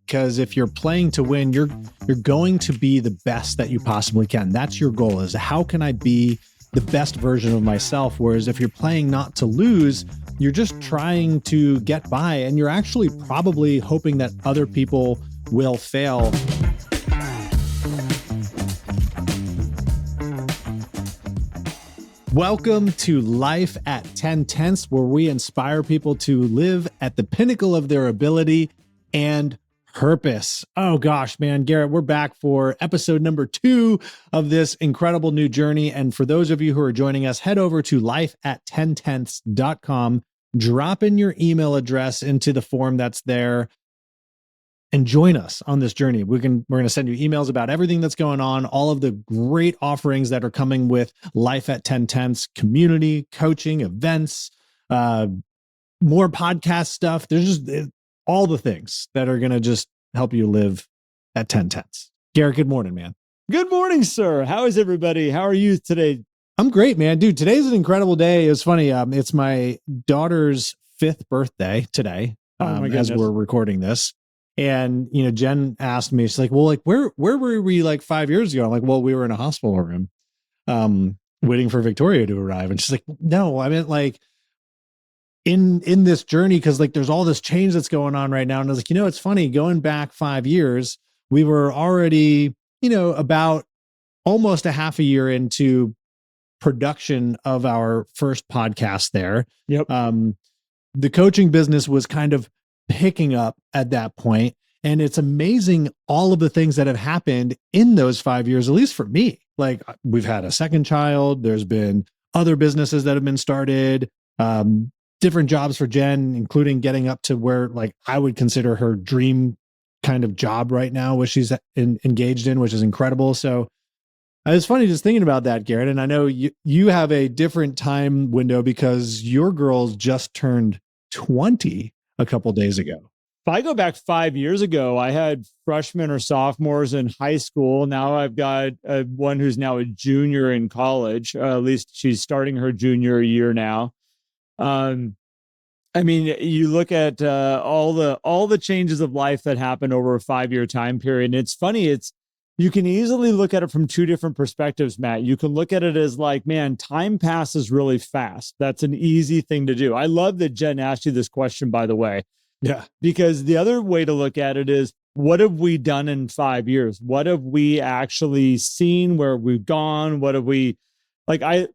because if you're playing to win, you're going to be the best that you possibly can. That's your goal, is how can I be the best version of myself? Whereas if you're playing not to lose, you're just trying to get by, and you're actually probably hoping that other people will fail. Welcome to Life at 10 Tenths, where we inspire people to live at the pinnacle of their ability and purpose. Oh gosh, man, Garrett, we're back for episode number 2 of this incredible new journey. And for those of you who are joining us, head over to lifeat10tenths.com, drop in your email address into the form that's there, and join us on this journey. We're going to send you emails about everything that's going on, all of the great offerings that are coming with Life at 10 Tenths, community, coaching, events, more podcast stuff. There's just all the things that are going to just help you live at 10 tenths. Garrett, good morning, man. Good morning, sir. How is everybody? How are you today? I'm great, man. Dude, today's an incredible day. It's funny. It's my daughter's 5th birthday today, as we're recording this. And, you know, Jen asked me, she's like, well, like, where were we like 5 years ago? I'm like, well, we were in a hospital room, waiting for Victoria to arrive. And she's like, no, I meant like in this journey, because like there's all this change that's going on right now. And I was like, you know, it's funny, going back 5 years, we were already, you know, about almost a half a year into production of our first podcast there. Yep. The coaching business was kind of picking up at that point. And it's amazing all of the things that have happened in those 5 years, at least for me. Like, we've had a second child. There's been other businesses that have been started, different jobs for Jen, including getting up to where like I would consider her dream kind of job right now, which she's engaged in, which is incredible. So it's funny just thinking about that, Garrett. And I know you have a different time window because your girls just turned 20 a couple days ago. If I go back 5 years ago, I had freshmen or sophomores in high school. Now I've got one who's now a junior in college. At least she's starting her junior year now. I mean, you look at all the changes of life that happened over a 5-year time period. And it's funny, you can easily look at it from two different perspectives, Matt. You can look at it as like, man, time passes really fast. That's an easy thing to do. I love that Jen asked you this question, by the way. Yeah. Because the other way to look at it is, what have we done in 5 years? What have we actually seen? Where we've gone? What have we, like, I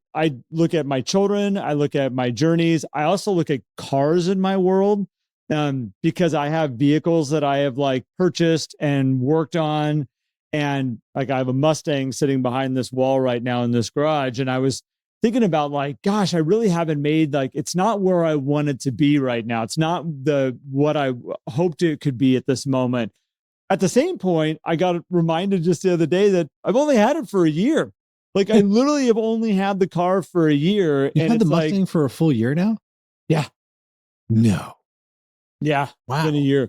look at my children, I look at my journeys. I also look at cars in my world, because I have vehicles that I have like purchased and worked on. And like, I have a Mustang sitting behind this wall right now in this garage. And I was thinking about like, gosh, I really haven't made, like, it's not where I want it to be right now. It's not what I hoped it could be at this moment. At the same point, I got reminded just the other day that I've only had it for a year. Like, I literally have only had the car for a year. You've had the Mustang for a full year now? Yeah. No. Yeah. Wow. It's been a year.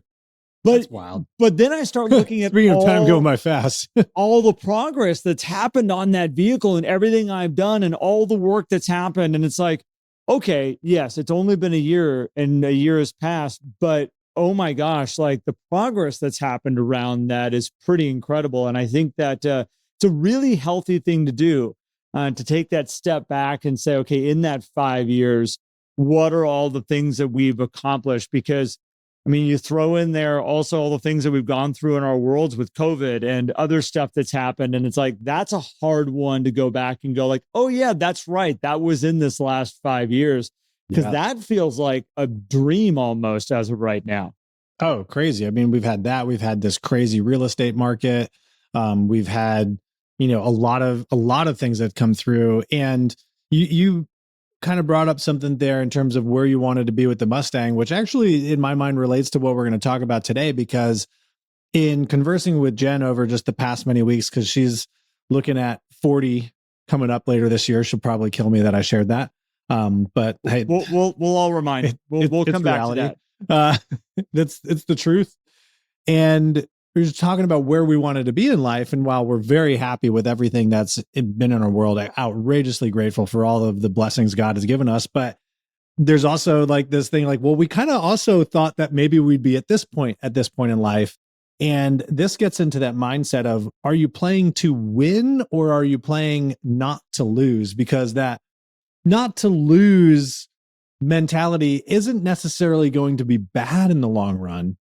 That's wild. But then I start looking at speaking of time going by fast, all the progress that's happened on that vehicle and everything I've done and all the work that's happened. And it's like, okay, yes, it's only been a year and a year has passed, but oh my gosh, like the progress that's happened around that is pretty incredible. And I think that it's a really healthy thing to do, to take that step back and say, okay, in that 5 years, what are all the things that we've accomplished? Because I mean, you throw in there also all the things that we've gone through in our worlds with COVID and other stuff that's happened. And it's like, that's a hard one to go back and go like, oh yeah, that's right. That was in this last 5 years. Because that feels like a dream almost as of right now. Oh, crazy. I mean, we've had that. We've had this crazy real estate market. We've had, you know, a lot of things that come through. And you kind of brought up something there in terms of where you wanted to be with the Mustang, which actually in my mind relates to what we're going to talk about today, because in conversing with Jen over just the past many weeks, because she's looking at 40 coming up later this year, she'll probably kill me that I shared that. But hey, we'll all remind, we'll come back to that. It's the truth. And we're just talking about where we wanted to be in life. And while we're very happy with everything that's been in our world, outrageously grateful for all of the blessings God has given us. But there's also like this thing like, well, we kind of also thought that maybe we'd be at this point in life. And this gets into that mindset of, are you playing to win or are you playing not to lose? Because that not to lose mentality isn't necessarily going to be bad in the long run,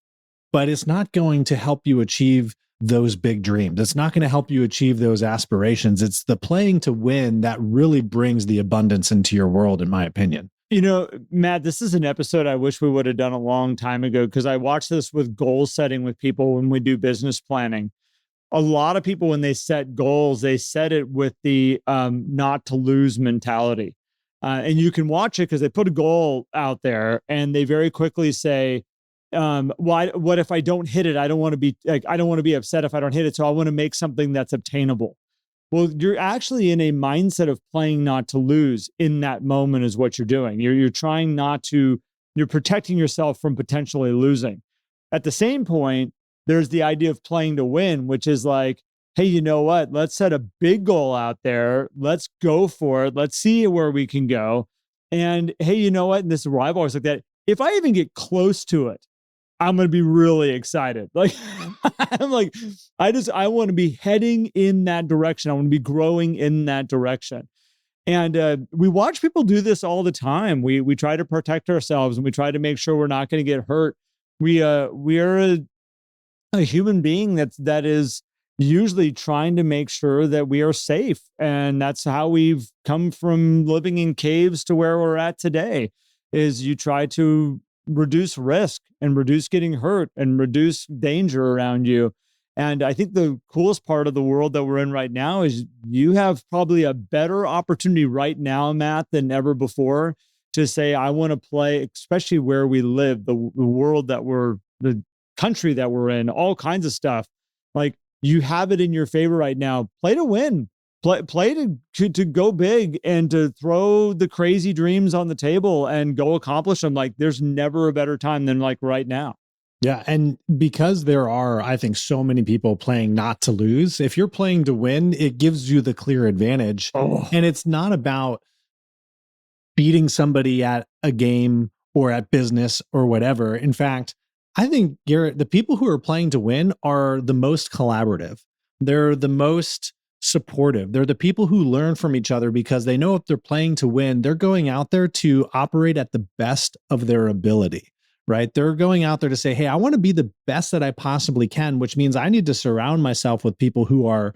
but it's not going to help you achieve those big dreams. It's not going to help you achieve those aspirations. It's the playing to win that really brings the abundance into your world, in my opinion. Matt, this is an episode I wish we would have done a long time ago, because I watch this with goal setting with people when we do business planning. A lot of people, when they set goals, they set it with the not to lose mentality. And you can watch it because they put a goal out there and they very quickly say, what if I don't hit it? I don't want to be upset if I don't hit it. So I want to make something that's obtainable. Well, you're actually in a mindset of playing not to lose in that moment is what you're doing. You're trying not to, you're protecting yourself from potentially losing. At the same point, there's the idea of playing to win, which is like, hey, you know what? Let's set a big goal out there. Let's go for it. Let's see where we can go. And hey, you know what? And this is where I've always looked at it. If I even get close to it, I'm going to be really excited. Like, I'm like, I want to be heading in that direction. I want to be growing in that direction. And we watch people do this all the time. We try to protect ourselves and we try to make sure we're not going to get hurt. We are a human being that is usually trying to make sure that we are safe. And that's how we've come from living in caves to where we're at today, is you try to reduce risk and reduce getting hurt and reduce danger around you. And I think the coolest part of the world that we're in right now is you have probably a better opportunity right now, Matt, than ever before to say, I want to play, especially where we live, the world that the country that we're in, all kinds of stuff. Like, you have it in your favor right now. Play to win. Play to go big and to throw the crazy dreams on the table and go accomplish them. Like, there's never a better time than like right now. Yeah. And because there are, I think, so many people playing not to lose, if you're playing to win, it gives you the clear advantage. Oh. And it's not about beating somebody at a game or at business or whatever. In fact, I think, Garrett, the people who are playing to win are the most collaborative. They're the most supportive. They're the people who learn from each other because they know if they're playing to win, they're going out there to operate at the best of their ability, right? They're going out there to say, hey, I want to be the best that I possibly can, which means I need to surround myself with people who are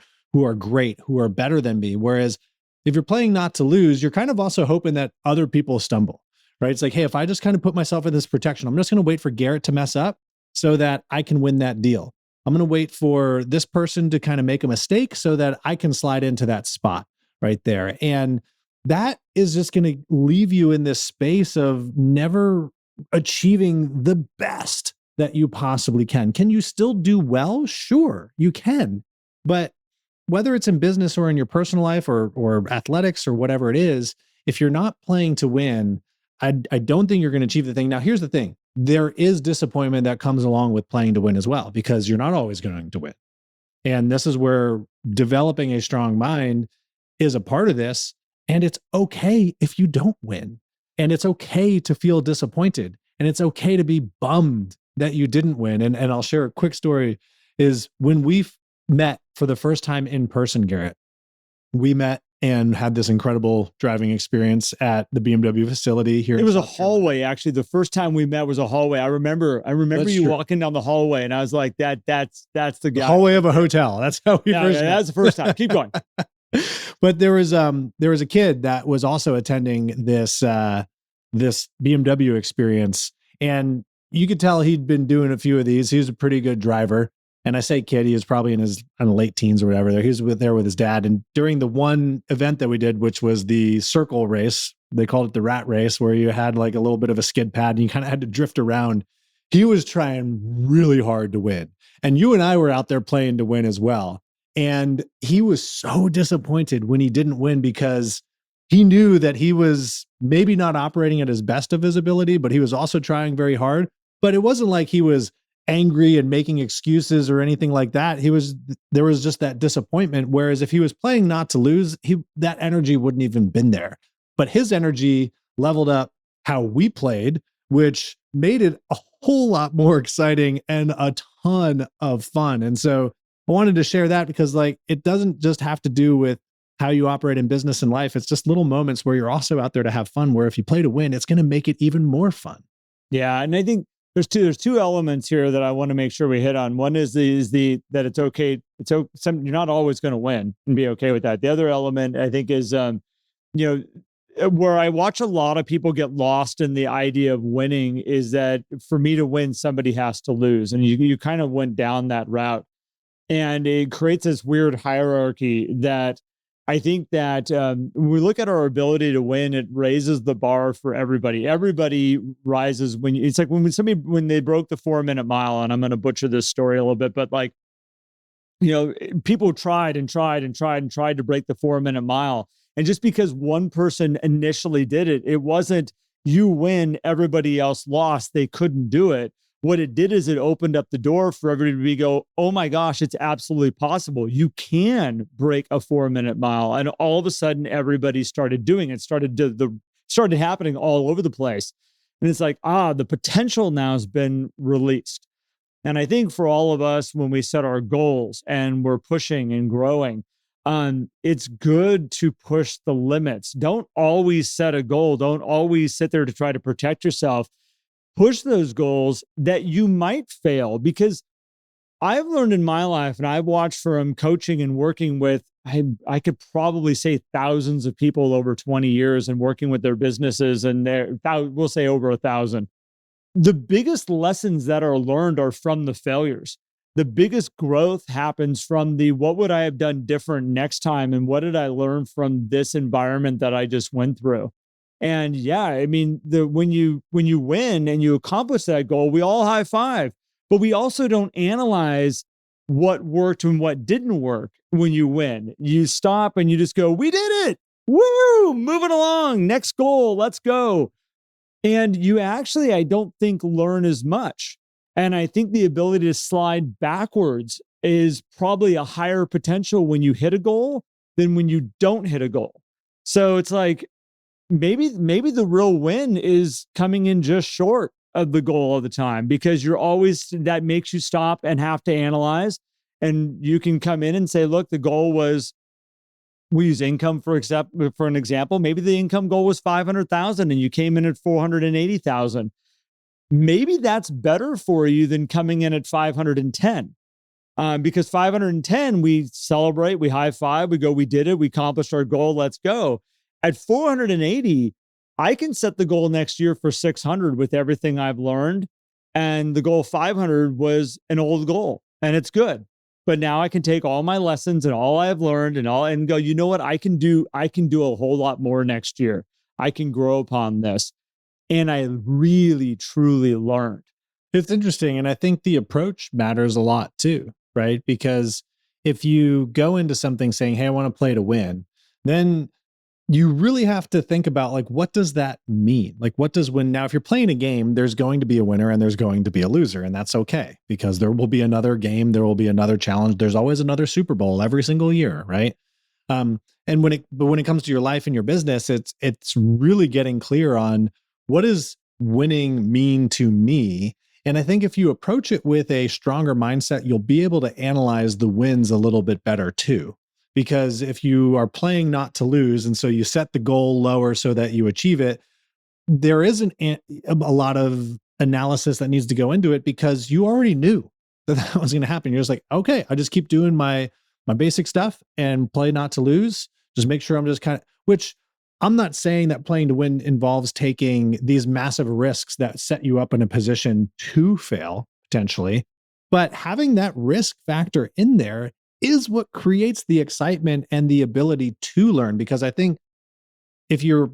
great, who are better than me. Whereas if you're playing not to lose, you're kind of also hoping that other people stumble, right? It's like, hey, if I just kind of put myself in this protection, I'm just going to wait for Garrett to mess up so that I can win that deal. I'm going to wait for this person to kind of make a mistake so that I can slide into that spot right there. And that is just going to leave you in this space of never achieving the best that you possibly can. Can you still do well? Sure, you can. But whether it's in business or in your personal life or athletics or whatever it is, if you're not playing to win, I don't think you're going to achieve the thing. Now, here's the thing. There is disappointment that comes along with playing to win as well, because you're not always going to win. And this is where developing a strong mind is a part of this. And it's okay if you don't win. And it's okay to feel disappointed. And it's okay to be bummed that you didn't win. And I'll share a quick story is when we met for the first time in person, Garrett, we met and had this incredible driving experience at the BMW facility here. It was a hallway. Actually, the first time we met was a hallway. I remember That's you true. walking down the hallway, and I was like, that's the guy. The hallway of a hotel. That's how we first met. That's the first time. Keep going. But there was a kid that was also attending this BMW experience, and you could tell he'd been doing a few of these. He was a pretty good driver. And I say kid, he was probably in his late teens or whatever. He was there with his dad. And during the one event that we did, which was the circle race, they called it the rat race, where you had like a little bit of a skid pad and you kind of had to drift around. He was trying really hard to win. And you and I were out there playing to win as well. And he was so disappointed when he didn't win because he knew that he was maybe not operating at his best of his ability, but he was also trying very hard. But it wasn't like he was angry and making excuses or anything like that. There was just that disappointment. Whereas if he was playing not to lose, that energy wouldn't even been there. But his energy leveled up how we played, which made it a whole lot more exciting and a ton of fun. And so I wanted to share that because like, it doesn't just have to do with how you operate in business and life. It's just little moments where you're also out there to have fun, where if you play to win, it's going to make it even more fun. Yeah. And I think there's two elements here that I want to make sure we hit on. One is the that it's okay. You're not always going to win and be okay with that. The other element I think is, where I watch a lot of people get lost in the idea of winning is that for me to win, somebody has to lose. And you kind of went down that route, and it creates this weird hierarchy that I think that when we look at our ability to win, it raises the bar for everybody. Everybody rises it's like when they broke the 4-minute mile, and I'm going to butcher this story a little bit, but like, people tried and tried and tried and tried to break the 4-minute mile. And just because one person initially did it, it wasn't you win, everybody else lost. They couldn't do it. What it did is it opened up the door for everybody to go, oh my gosh, it's absolutely possible. You can break a 4-minute mile. And all of a sudden, everybody started doing it. Started happening all over the place. And it's like, the potential now has been released. And I think for all of us, when we set our goals and we're pushing and growing, it's good to push the limits. Don't always set a goal. Don't always sit there to try to protect yourself. Push those goals that you might fail, because I've learned in my life, and I've watched from coaching and working with, I could probably say thousands of people over 20 years and working with their businesses, and we'll say over 1,000. The biggest lessons that are learned are from the failures. The biggest growth happens from what would I have done different next time? And what did I learn from this environment that I just went through? And yeah, I mean, when you win and you accomplish that goal, we all high five, but we also don't analyze what worked and what didn't work. When you win, you stop and you just go, we did it. Woo, moving along. Next goal. Let's go. And you actually, I don't think, learn as much. And I think the ability to slide backwards is probably a higher potential when you hit a goal than when you don't hit a goal. So it's like, maybe the real win is coming in just short of the goal all the time, because that makes you stop and have to analyze. And you can come in and say, look, the goal was, we use income for an example. Maybe the income goal was 500,000 and you came in at 480,000. Maybe that's better for you than coming in at 510. Because 510, we celebrate, we high five, we go, we did it, we accomplished our goal, let's go. At 480, I can set the goal next year for 600 with everything I've learned. And the goal 500 was an old goal, and it's good. But now I can take all my lessons and all I've learned and go, you know what? I can do a whole lot more next year. I can grow upon this. And I really, truly learned. It's interesting. And I think the approach matters a lot too, right? Because if you go into something saying, hey, I want to play to win, then you really have to think about, like, what does that mean? Like, what does win? Now, if you're playing a game, there's going to be a winner and there's going to be a loser. And that's okay, because there will be another game. There will be another challenge. There's always another Super Bowl every single year, right? And when it comes to your life and your business, it's really getting clear on, what does winning mean to me? And I think if you approach it with a stronger mindset, you'll be able to analyze the wins a little bit better too. Because if you are playing not to lose, and so you set the goal lower so that you achieve it, there isn't a lot of analysis that needs to go into it, because you already knew that was going to happen. You're just like, okay, I just keep doing my basic stuff and play not to lose. Just make sure I'm just which I'm not saying that playing to win involves taking these massive risks that set you up in a position to fail potentially, but having that risk factor in there is what creates the excitement and the ability to learn. Because I think if you're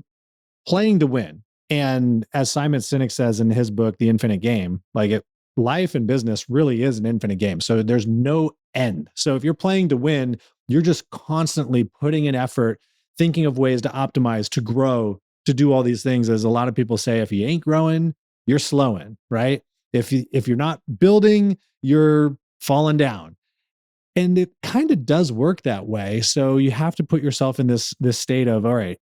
playing to win, and as Simon Sinek says in his book, The Infinite Game, life and business really is an infinite game. So there's no end. So if you're playing to win, you're just constantly putting in effort, thinking of ways to optimize, to grow, to do all these things. As a lot of people say, if you ain't growing, you're slowing, right? If you're not building, you're falling down. And it kind of does work that way. So you have to put yourself in this state of, all right,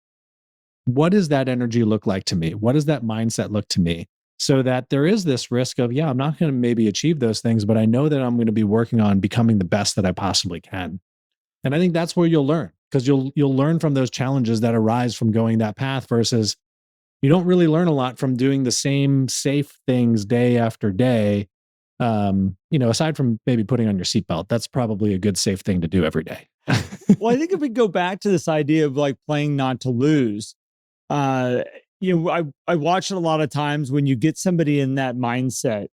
what does that energy look like to me? What does that mindset look to me? so that there is this risk of, yeah, I'm not going to maybe achieve those things, but I know that I'm going to be working on becoming the best that I possibly can. And I think that's where you'll learn, because you'll learn from those challenges that arise from going that path, versus you don't really learn a lot from doing the same safe things day after day. Aside from maybe putting on your seatbelt, that's probably a good safe thing to do every day. Well, I think if we go back to this idea of like playing not to lose, uh, I watch it a lot of times when you get somebody in that mindset.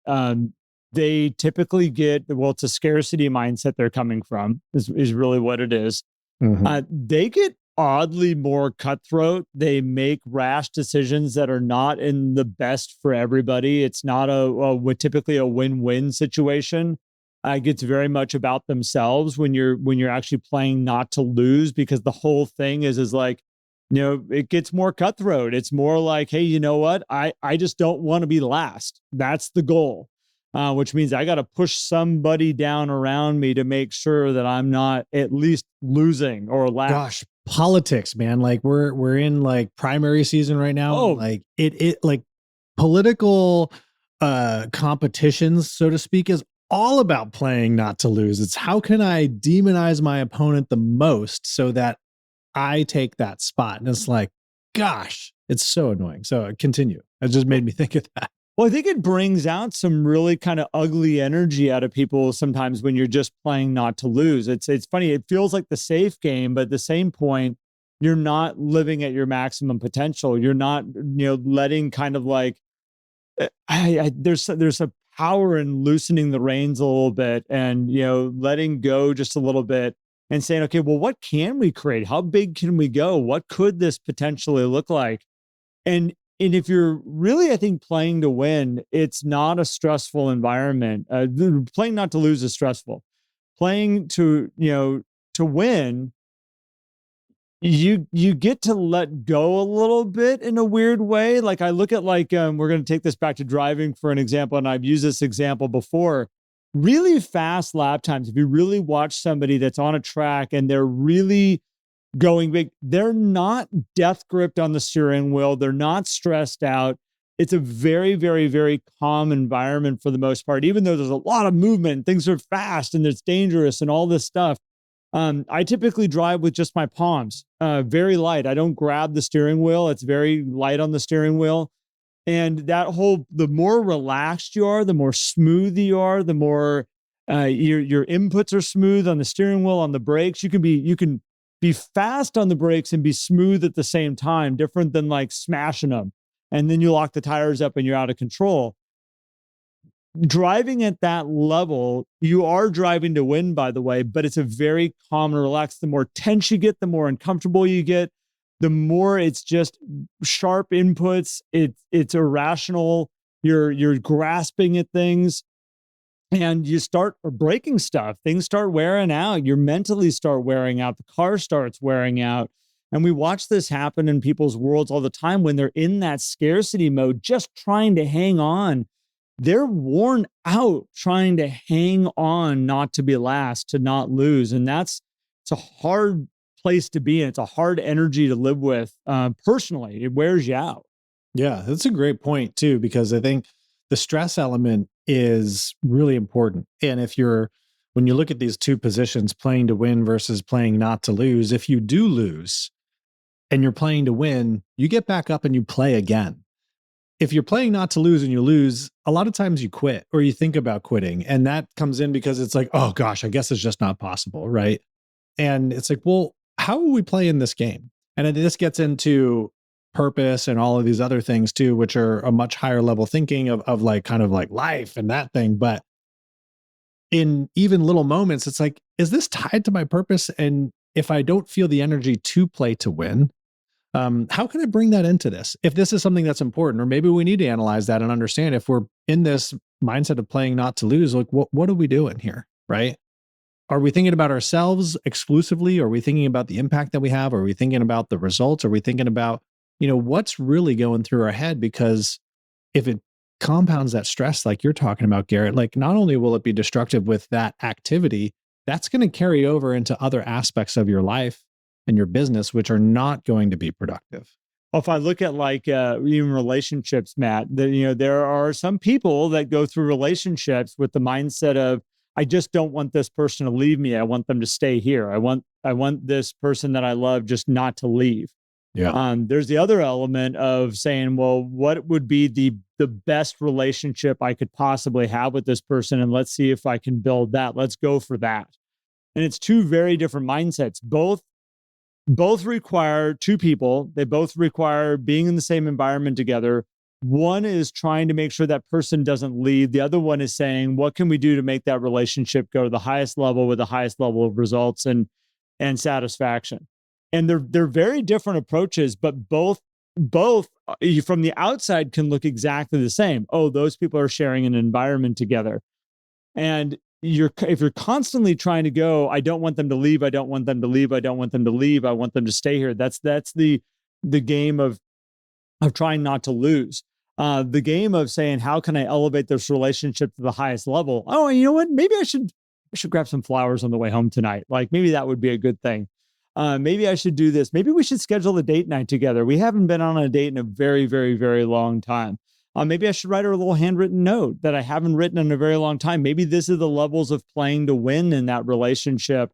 They typically it's a scarcity mindset they're coming from, is really what it is. Mhm. They get oddly more cutthroat. They make rash decisions that are not in the best for everybody. It's not typically a win-win situation. It gets very much about themselves when you're actually playing not to lose, because the whole thing is like, it gets more cutthroat. It's more like, hey, you know what? I just don't want to be last. That's the goal. Which means I got to push somebody down around me to make sure that I'm not at least losing or last. Gosh, politics, man. Like we're in like primary season right now. Oh, Like it like political competitions, so to speak, is all about playing not to lose. It's how can I demonize my opponent the most so that I take that spot. And it's like, gosh, it's so annoying. So continue. It just made me think of that. well, I think it brings out some really kind of ugly energy out of people sometimes when you're just playing not to lose. It's funny. It feels like the safe game, but at the same point, you're not living at your maximum potential. You're not, letting kind of like there's a power in loosening the reins a little bit, and letting go just a little bit and saying, okay, well, what can we create? How big can we go? What could this potentially look like? And if you're really, I think, playing to win, it's not a stressful environment. Playing not to lose is stressful. Playing to win, you get to let go a little bit in a weird way. Like I look at we're going to take this back to driving for an example, and I've used this example before. Really fast lap times. If you really watch somebody that's on a track and they're really going big, they're not death gripped on the steering wheel. They're not stressed out. It's a very, very, very calm environment for the most part, even though there's a lot of movement, things are fast and it's dangerous and all this stuff. I typically drive with just my palms, very light. I don't grab the steering wheel. It's very light on the steering wheel. And the more relaxed you are, the more smooth you are, the more your inputs are smooth on the steering wheel, on the brakes. You can be fast on the brakes and be smooth at the same time, different than like smashing them. And then you lock the tires up and you're out of control. Driving at that level, you are driving to win, by the way, but it's a very calm and relaxed. The more tense you get, the more uncomfortable you get, the more it's just sharp inputs. It's irrational. You're grasping at things, and you start breaking stuff. Things start wearing out. You mentally start wearing out. The car starts wearing out. And we watch this happen in people's worlds all the time when they're in that scarcity mode, just trying to hang on. They're worn out trying to hang on, not to be last, to not lose. And it's a hard place to be in. It's a hard energy to live with personally. It wears you out. Yeah, that's a great point too, because I think the stress element is really important. And when you look at these two positions, playing to win versus playing not to lose, if you do lose and you're playing to win, you get back up and you play again. If you're playing not to lose and you lose, a lot of times you quit or you think about quitting. And that comes in because it's like, oh gosh, I guess it's just not possible. Right. And it's like, well, how will we play in this game? And this gets into purpose and all of these other things too, which are a much higher level thinking of like kind of like life and that thing. But in even little moments, it's like, is this tied to my purpose? And if I don't feel the energy to play to win, how can I bring that into this? If this is something that's important, or maybe we need to analyze that and understand if we're in this mindset of playing not to lose, like what are we doing here? Right. Are we thinking about ourselves exclusively? Are we thinking about the impact that we have? Are we thinking about the results? Are we thinking about, what's really going through our head? Because if it compounds that stress, like you're talking about, Garrett, like not only will it be destructive with that activity, that's going to carry over into other aspects of your life and your business, which are not going to be productive. if I look at like even relationships, Matt, there are some people that go through relationships with the mindset of, I just don't want this person to leave me. I want them to stay here. I want this person that I love just not to leave. Yeah. There's the other element of saying, well, what would be the best relationship I could possibly have with this person? And let's see if I can build that. Let's go for that. And it's two very different mindsets. Both require two people. They both require being in the same environment together. One is trying to make sure that person doesn't leave. The other one is saying, what can we do to make that relationship go to the highest level with the highest level of results and satisfaction? And they're very different approaches, but both from the outside can look exactly the same. Oh, those people are sharing an environment together. And if you're constantly trying to go, I don't want them to leave, I don't want them to leave, I don't want them to leave, I want them to stay here. That's the game of trying not to lose. The game of saying, how can I elevate this relationship to the highest level? Oh, you know what? Maybe I should grab some flowers on the way home tonight. Like maybe that would be a good thing. Maybe I should do this. Maybe we should schedule a date night together. We haven't been on a date in a very, very, very long time. Maybe I should write her a little handwritten note that I haven't written in a very long time. Maybe this is the levels of playing to win in that relationship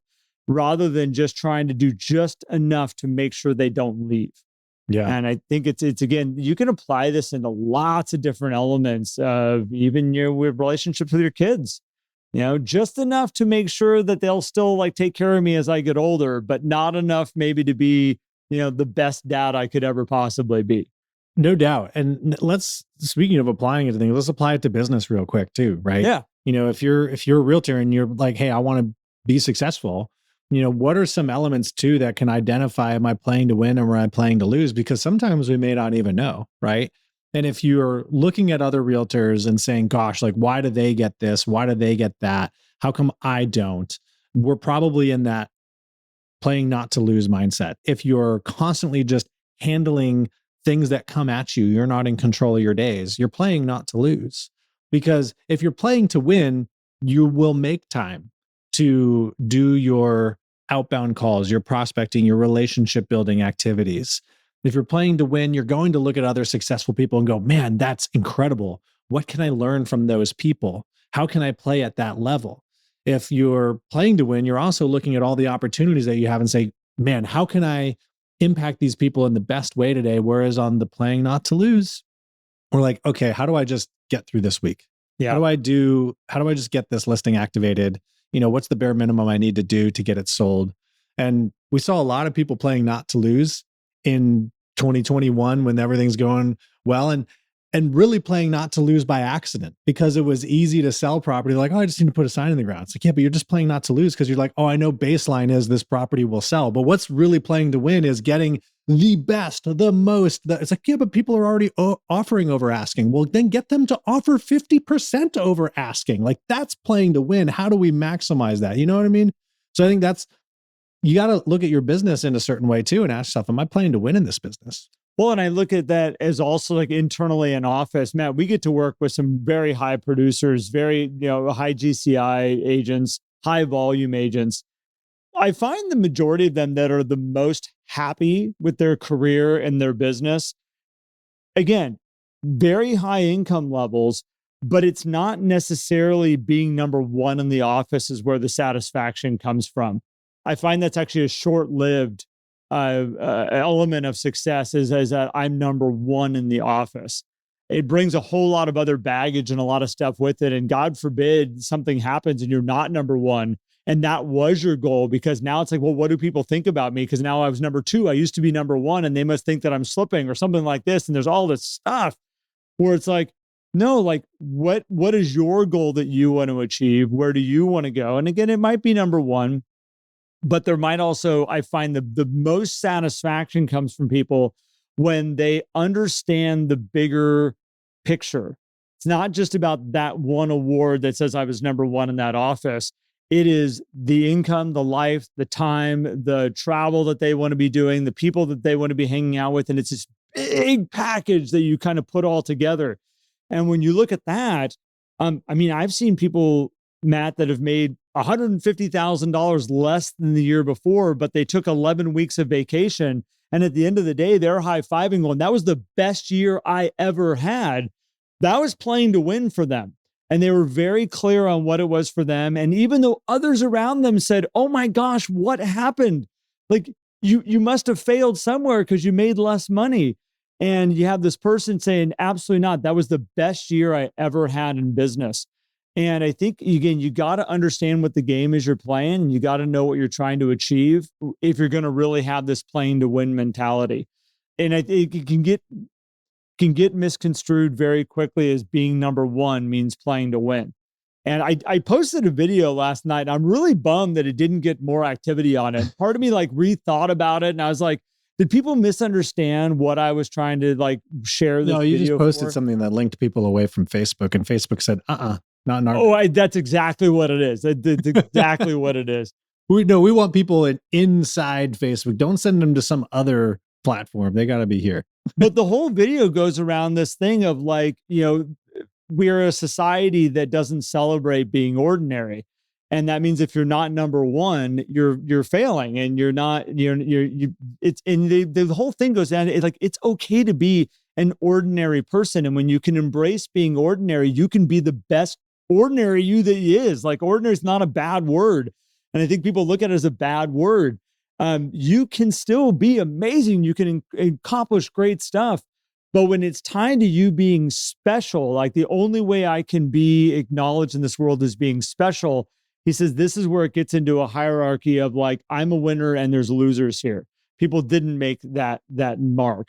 rather than just trying to do just enough to make sure they don't leave. Yeah. And I think it's again, you can apply this into lots of different elements of even with relationships with your kids, just enough to make sure that they'll still like take care of me as I get older, but not enough maybe to be, the best dad I could ever possibly be. No doubt. And speaking of applying it to things, let's apply it to business real quick too, right? Yeah. If you're a realtor and you're like, hey, I want to be successful, what are some elements too that can identify, am I playing to win or am I playing to lose? Because sometimes we may not even know, right? And if you're looking at other realtors and saying, gosh, like, why do they get this? Why do they get that? How come I don't? We're probably in that playing not to lose mindset. If you're constantly just handling things that come at you, you're not in control of your days. You're playing not to lose. Because if you're playing to win, you will make time to do your outbound calls, your prospecting, your relationship building activities. If you're playing to win, you're going to look at other successful people and go, man, that's incredible. What can I learn from those people? How can I play at that level? If you're playing to win, you're also looking at all the opportunities that you have and say, man, how can I impact these people in the best way today? Whereas on the playing not to lose, we're like, okay, how do I just get through this week? Yeah. How do I just get this listing activated? What's the bare minimum I need to do to get it sold? And we saw a lot of people playing not to lose in 2021 when everything's going well, and really playing not to lose by accident because it was easy to sell property. Like, oh, I just need to put a sign in the ground. It's like, yeah, but you're just playing not to lose because you're like, oh, I know baseline is this property will sell. But what's really playing to win is getting the best, the most. It's like, yeah, but people are already offering over asking. Well, then get them to offer 50% over asking. Like that's playing to win. How do we maximize that? You know what I mean? So I think you got to look at your business in a certain way too and ask yourself, am I playing to win in this business? Well, and I look at that as also like internally in office, Matt, we get to work with some very high producers, very, high GCI agents, high volume agents. I find the majority of them that are the most happy with their career and their business. Again, very high income levels, but it's not necessarily being number one in the office is where the satisfaction comes from. I find that's actually a short-lived element of success is that I'm number one in the office. It brings a whole lot of other baggage and a lot of stuff with it. And God forbid something happens and you're not number one. And that was your goal because now it's like, well, what do people think about me? Because now I was number two. I used to be number one and they must think that I'm slipping or something like this. And there's all this stuff where it's like, no, like what is your goal that you want to achieve? Where do you want to go? And again, it might be number one. But there might also, I find the most satisfaction comes from people when they understand the bigger picture. It's not just about that one award that says I was number one in that office. It is the income, the life, the time, the travel that they want to be doing, the people that they want to be hanging out with. And it's this big package that you kind of put all together. And when you look at that, I've seen people, Matt, that have made $150,000 less than the year before, but they took 11 weeks of vacation And at the end of the day, they're high-fiving going, that was the best year I ever had. That was playing to win for them. And they were very clear on what it was for them. And even though others around them said, oh my gosh, what happened? Like you must have failed somewhere because you made less money. And you have this person saying, absolutely not. That was the best year I ever had in business. And I think, again, you got to understand what the game is you're playing. You got to know what you're trying to achieve if you're going to really have this playing to win mentality. And I think it can get misconstrued very quickly as being number one means playing to win. And I posted a video last night. I'm really bummed that it didn't get more activity on it. Part of me like rethought about it. And I was like, did people misunderstand what I was trying to like share this No, you video just posted for? something that linked people away from Facebook, and Facebook said, not in our. Oh, that's exactly what it is. That's exactly what it is. We want people inside Facebook. Don't send them to some other platform. They got to be here. But the whole video goes around this thing of like, we're a society that doesn't celebrate being ordinary. And that means if you're not number one, you're failing, and you're not, it's, and the whole thing goes down. It's like, it's okay to be an ordinary person. And when you can embrace being ordinary, you can be the best ordinary you that is. Like, ordinary is not a bad word. And I think people look at it as a bad word. You can still be amazing. You can accomplish great stuff. But when it's tied to you being special, like the only way I can be acknowledged in this world is being special. He says, this is where it gets into a hierarchy of like, I'm a winner and there's losers here. People didn't make that mark.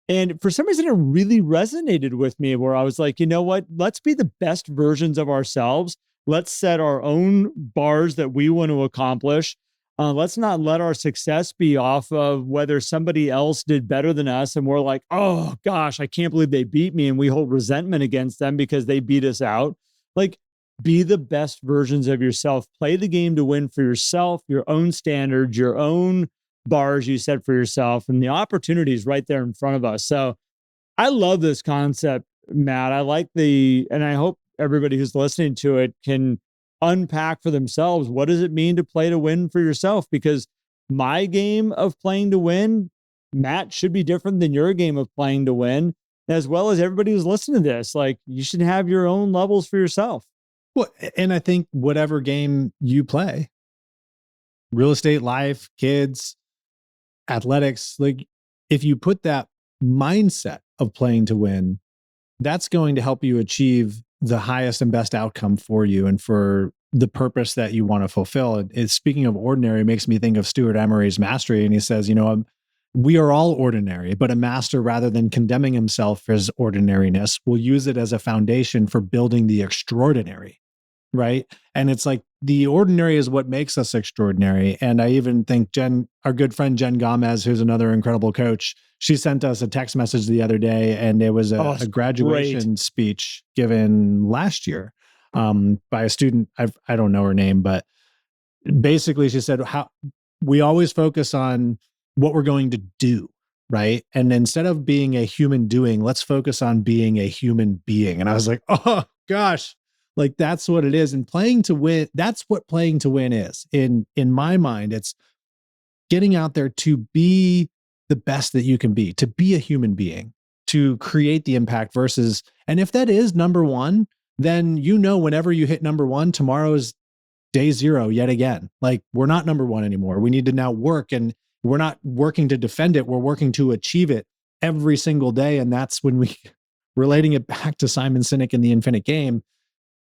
And for some reason, it really resonated with me where I was like, you know what? Let's be the best versions of ourselves. Let's set our own bars that we want to accomplish. Let's not let our success be off of whether somebody else did better than us. And we're like, oh gosh, I can't believe they beat me. And we hold resentment against them because they beat us out. Like, be the best versions of yourself. Play the game to win for yourself, your own standards, your own bars you set for yourself, and the opportunity is right there in front of us. So I love this concept, Matt. I like and I hope everybody who's listening to it can unpack for themselves. What does it mean to play to win for yourself? Because my game of playing to win, Matt, should be different than your game of playing to win, as well as everybody who's listening to this. Like, you should have your own levels for yourself. Well, and I think whatever game you play, real estate, life, kids, athletics, like if you put that mindset of playing to win, that's going to help you achieve the highest and best outcome for you and for the purpose that you want to fulfill. Speaking of ordinary, it makes me think of Stuart Emery's mastery. And he says, we are all ordinary, but a master, rather than condemning himself for his ordinariness, will use it as a foundation for building the extraordinary. Right. And it's like the ordinary is what makes us extraordinary. And I even think our good friend Jen Gomez, who's another incredible coach, she sent us a text message the other day, and it was a graduation speech given last year by a student. I don't know her name, but basically she said, how we always focus on what we're going to do. Right. And instead of being a human doing, let's focus on being a human being. And I was like, oh gosh. Like, that's what it is. And playing to win, that's what playing to win is. In my mind, it's getting out there to be the best that you can be, to be a human being, to create the impact versus, and if that is number one, then whenever you hit number one, tomorrow is day zero yet again. Like, we're not number one anymore. We need to now work, and we're not working to defend it. We're working to achieve it every single day. And that's when relating it back to Simon Sinek in The Infinite Game.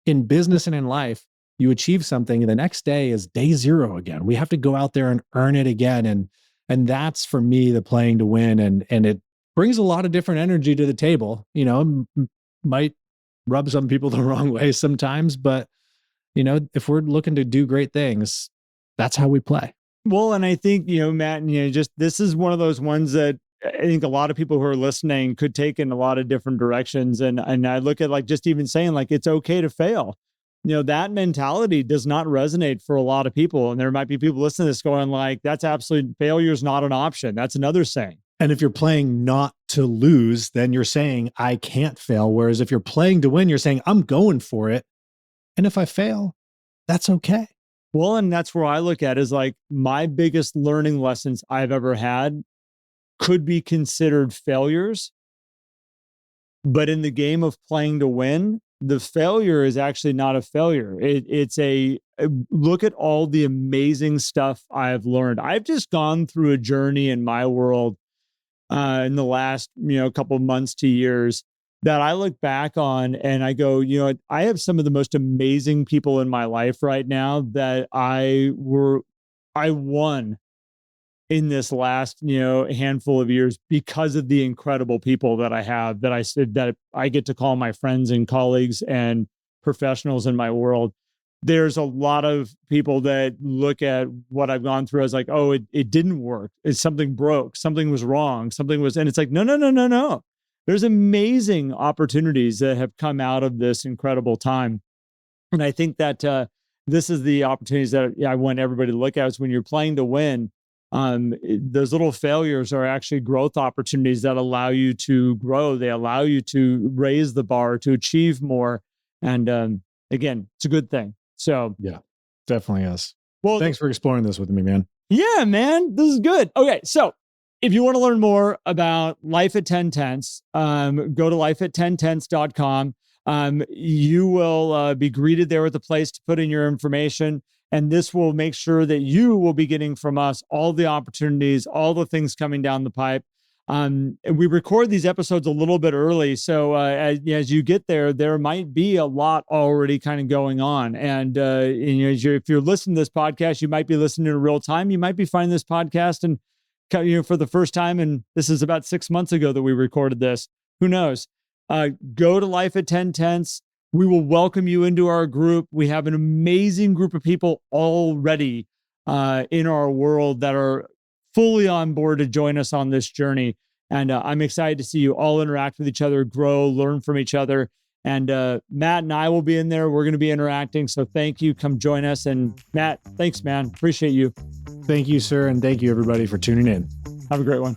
In business and in life, you achieve something, and the next day is day zero again. We have to go out there and earn it again. And that's, for me, the playing to win. And it brings a lot of different energy to the table. Might rub some people the wrong way sometimes, but if we're looking to do great things, that's how we play. Well, and I think, Matt, just this is one of those ones that I think a lot of people who are listening could take in a lot of different directions. And I look at, like, just even saying, like, it's okay to fail. That mentality does not resonate for a lot of people. And there might be people listening to this going like, that's absolute, failure is not an option. That's another saying. And if you're playing not to lose, then you're saying, I can't fail. Whereas if you're playing to win, you're saying, I'm going for it. And if I fail, that's okay. Well, and that's where I look at is like, my biggest learning lessons I've ever had could be considered failures. But in the game of playing to win, the failure is actually not a failure. It's a look at all the amazing stuff I've learned. I've just gone through a journey in my world in the last, couple of months to years that I look back on and I go, I have some of the most amazing people in my life right now that I won in this last, handful of years because of the incredible people that I have, that I get to call my friends and colleagues and professionals in my world. There's a lot of people that look at what I've gone through as like, oh, it didn't work. It's something broke, something was wrong, and it's like, no. There's amazing opportunities that have come out of this incredible time. And I think that this is the opportunities that I want everybody to look at is when you're playing to win. Those little failures are actually growth opportunities that allow you to grow. They allow you to raise the bar, to achieve more. And again, it's a good thing. So yeah, definitely is. Well, thanks for exploring this with me, man. Yeah, man, this is good. Okay, so if you want to learn more about Life at 10 Tenths, go to lifeat10tenths.com. You will be greeted there with a place to put in your information. And this will make sure that you will be getting from us all the opportunities, all the things coming down the pipe. We record these episodes a little bit early. So as you get there might be a lot already kind of going on. And if you're listening to this podcast, you might be listening in real time. You might be finding this podcast and for the first time. And this is about 6 months ago that we recorded this. Who knows? Go to Life at 10 Tenths. We will welcome you into our group. We have an amazing group of people already in our world that are fully on board to join us on this journey. And I'm excited to see you all interact with each other, grow, learn from each other. And Matt and I will be in there. We're going to be interacting. So thank you. Come join us. And Matt, thanks, man. Appreciate you. Thank you, sir. And thank you, everybody, for tuning in. Have a great one.